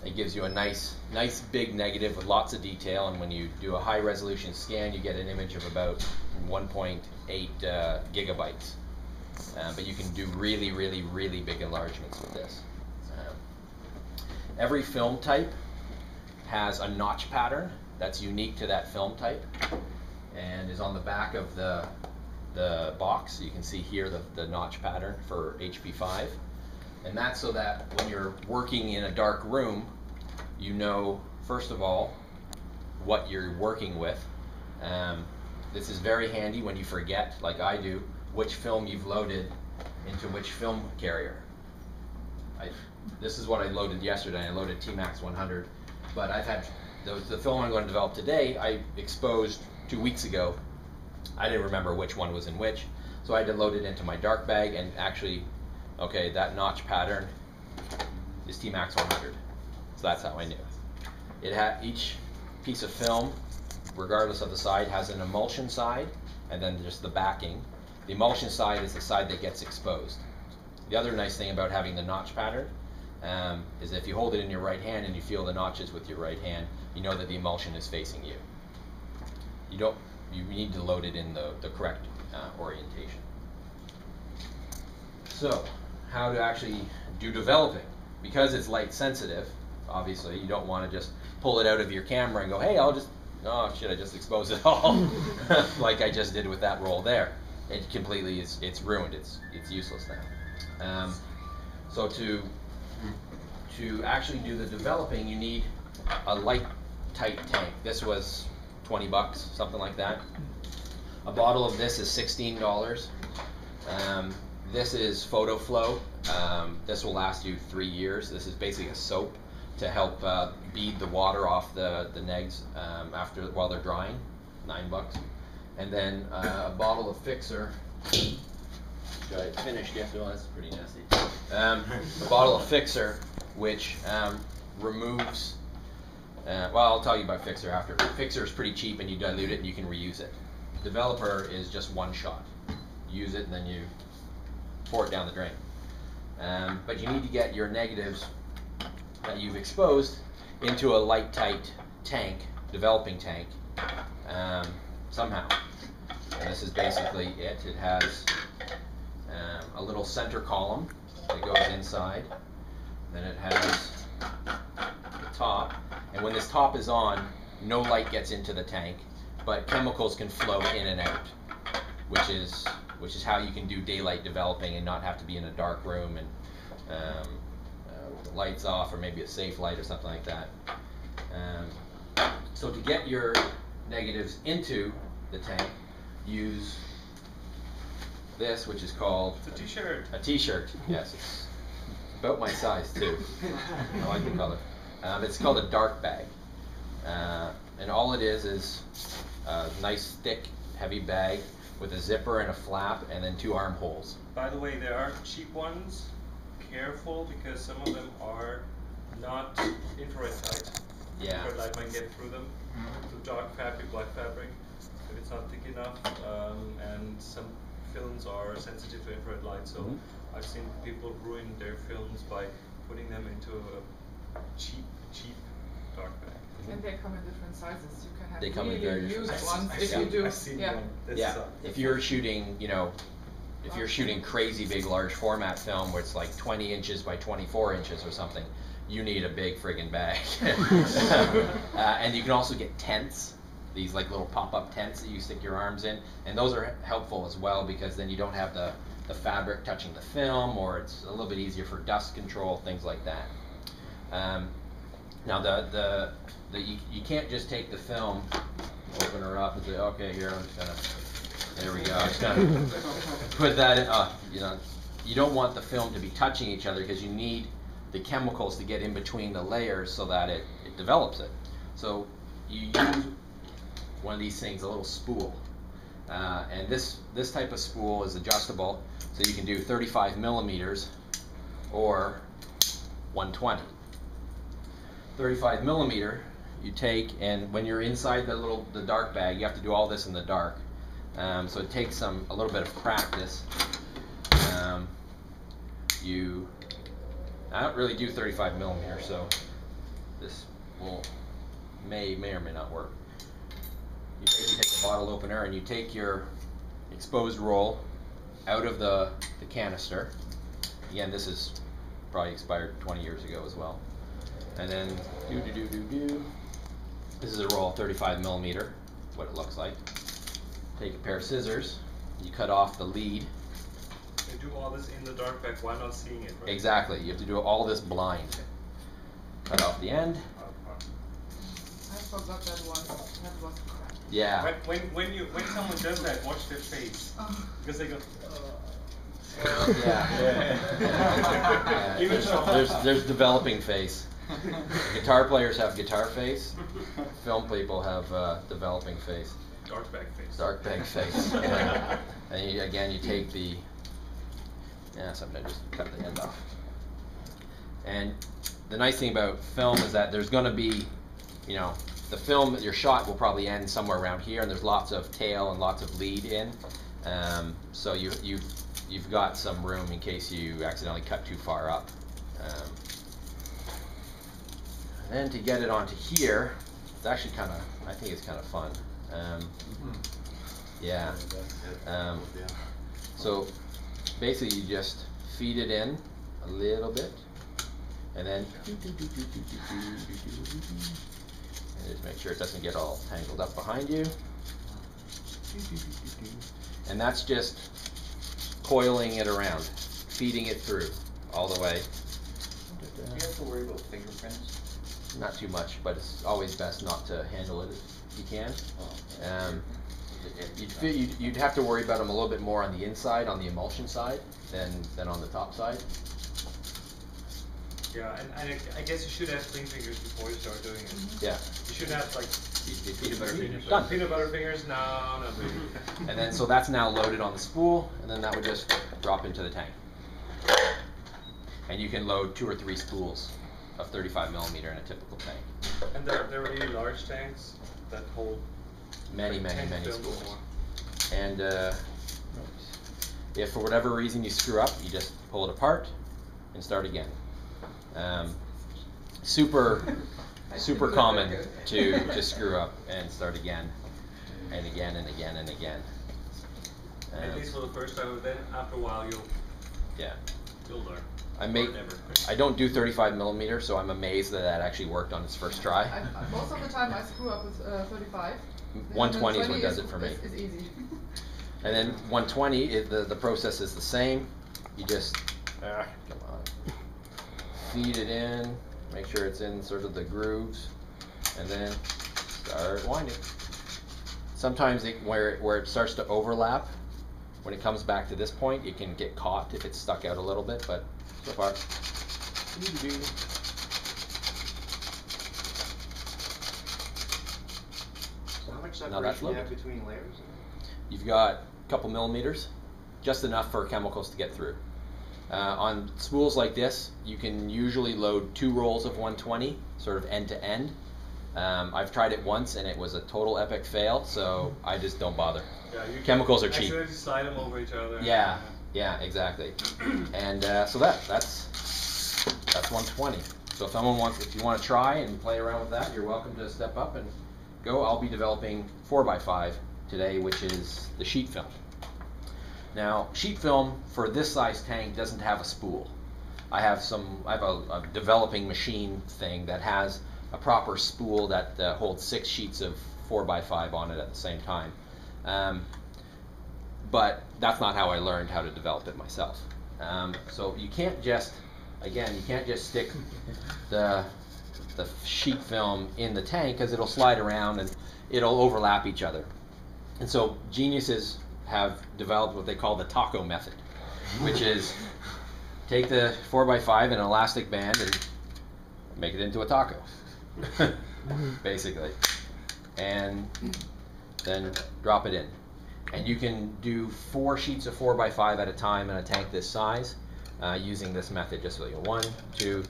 It gives you a nice big negative with lots of detail, and when you do a high resolution scan, you get an image of about 1.8 gigabytes. But you can do really big enlargements with this. Every film type has a notch pattern that's unique to that film type, and is on the back of the box. You can see here the notch pattern for HP5. And that's so that when you're working in a dark room, you know, first of all, what you're working with. This is very handy when you forget, like I do, which film you've loaded into which film carrier. This is what I loaded yesterday. I loaded T-Max 100, but I've had the film I'm going to develop today, I exposed 2 weeks ago. I didn't remember which one was in which, so I had to load it into my dark bag, and actually, okay, that notch pattern is T-Max 100. So that's how I knew. It had each piece of film, regardless of the side, has an emulsion side, and then just the backing. The emulsion side is the side that gets exposed. The other nice thing about having the notch pattern is if you hold it in your right hand and you feel the notches with your right hand, you know that the emulsion is facing you. You need to load it in the correct orientation. So, how to actually do developing. Because it's light sensitive, obviously, you don't want to just pull it out of your camera and go, hey, oh shit, I just exposed it all, like I just did with that roll there. It completely it's ruined. It's useless now. So to actually do the developing, you need a light, tight tank. This was 20 bucks, something like that. A bottle of this is $16. This is Photo Flow. This will last you 3 years. This is basically a soap to help bead the water off the negs while they're drying. $9. And then a bottle of Fixer. Should I finish? Yes, well, that's pretty nasty. A bottle of Fixer, which removes. Well, I'll tell you about Fixer after. Fixer is pretty cheap, and you dilute it and you can reuse it. Developer is just one shot. Use it and then you pour it down the drain. But you need to get your negatives that you've exposed into a light, tight tank, developing tank, somehow. And this is basically it. It has a little center column that goes inside. Then it has the top. And when this top is on, no light gets into the tank, but chemicals can flow in and out, which is how you can do daylight developing and not have to be in a dark room and with the lights off, or maybe a safe light or something like that. So to get your negatives into the tank, use this, which is called a t-shirt. A t-shirt, yes. It's about my size too. I like the color. It's called a dark bag. And all it is a nice, thick, heavy bag with a zipper and a flap and then 2 armholes. By the way, there are cheap ones. Careful, because some of them are not infrared tight. Yeah. Infrared light might get through them. The dark fabric, black fabric, if it's not thick enough, and some films are sensitive to infrared light. So I've seen people ruin their films by putting them into a cheap dark bag. And they come in different sizes. You can have They come in very different used sizes. ones if you do. I've seen one. Yeah. If you're shooting, if you're shooting crazy big large format film where it's like 20 inches by 24 inches or something, you need a big friggin' bag. And you can also get tents, these like little pop-up tents that you stick your arms in, and those are helpful as well, because then you don't have the fabric touching the film, or it's a little bit easier for dust control, things like that. Now you can't just take the film, open her up and say, okay, here, I'm just gonna, there we go, I'm just gonna put that in, you don't want the film to be touching each other, because you need the chemicals to get in between the layers so that it develops it. So you use one of these things, a little spool. And this type of spool is adjustable, so you can do 35 millimeters or 120. 35 millimeter, you take, and when you're inside the dark bag, you have to do all this in the dark. So it takes a little bit of practice. You I don't really do 35 millimeter, so this may or may not work. You take the bottle opener and you take your exposed roll out of the canister. Again, this is probably expired 20 years ago as well. And then this is a roll 35 millimeter, what it looks like. Take a pair of scissors, you cut off the lead. You do all this in the dark back while not seeing it, right? Exactly, you have to do all this blind. Cut off the end. I forgot that one. That was crap. Yeah. When someone does that, watch their face. Because they go, Yeah. Even so. There's developing face. Guitar players have guitar face. Film people have developing face. dark back face. Dark back face. And you take the. Something I just cut the end off. And the nice thing about film is that there's going to be, the film, your shot will probably end somewhere around here, and there's lots of tail and lots of lead in. So you've got some room in case you accidentally cut too far up. And then to get it onto here, it's actually I think it's kind of fun. So basically you just feed it in a little bit, and then and just make sure it doesn't get all tangled up behind you. And that's just coiling it around, feeding it through all the way. Do you have to worry about fingerprints? Not too much, but it's always best not to handle it if you can. You'd have to worry about them a little bit more on the inside, on the emulsion side, than on the top side. Yeah, and I guess you should have clean fingers before you start doing it. Yeah. You should have like Peanut butter fingers. Done. Peanut butter fingers? No, not really. And then so that's now loaded on the spool, and then that would just drop into the tank. And you can load 2 or 3 spools of 35 millimeter in a typical tank. And they're really large tanks that hold many films spools. more. And if for whatever reason you screw up, you just pull it apart and start again. Super common to screw up and start again and again and again and again. At least for the first time, but then after a while you'll learn. I don't do 35 millimeter, so I'm amazed that actually worked on its first try. Most of the time I screw up with 35. 120 is what does it for me. It's easy. And then 120, the process is the same. You just come on, feed it in, make sure it's in sort of the grooves, and then start winding. Sometimes where it starts to overlap, when it comes back to this point, it can get caught if it's stuck out a little bit, but so far. So how much separation do you have between layers? You've got a couple millimeters, just enough for chemicals to get through. On spools like this, you can usually load 2 rolls of 120, sort of end to end. I've tried it once and it was a total epic fail, so I just don't bother. Yeah, Chemicals are cheap. Accidentally slide them over each other. Yeah, exactly. And so that's 120. So if you want to try and play around with that, you're welcome to step up and go. I'll be developing 4x5 today, which is the sheet film. Now, sheet film for this size tank doesn't have a spool. I have a developing machine thing that has a proper spool that holds 6 sheets of 4x5 on it at the same time. But that's not how I learned how to develop it myself. So you can't just stick the sheet film in the tank, because it'll slide around and it'll overlap each other. And so geniuses have developed what they call the taco method, which is take the 4x5 in an elastic band and make it into a taco, basically, and then drop it in. And you can do 4 sheets of 4x5 at a time in a tank this size using this method. Just so 1, 2,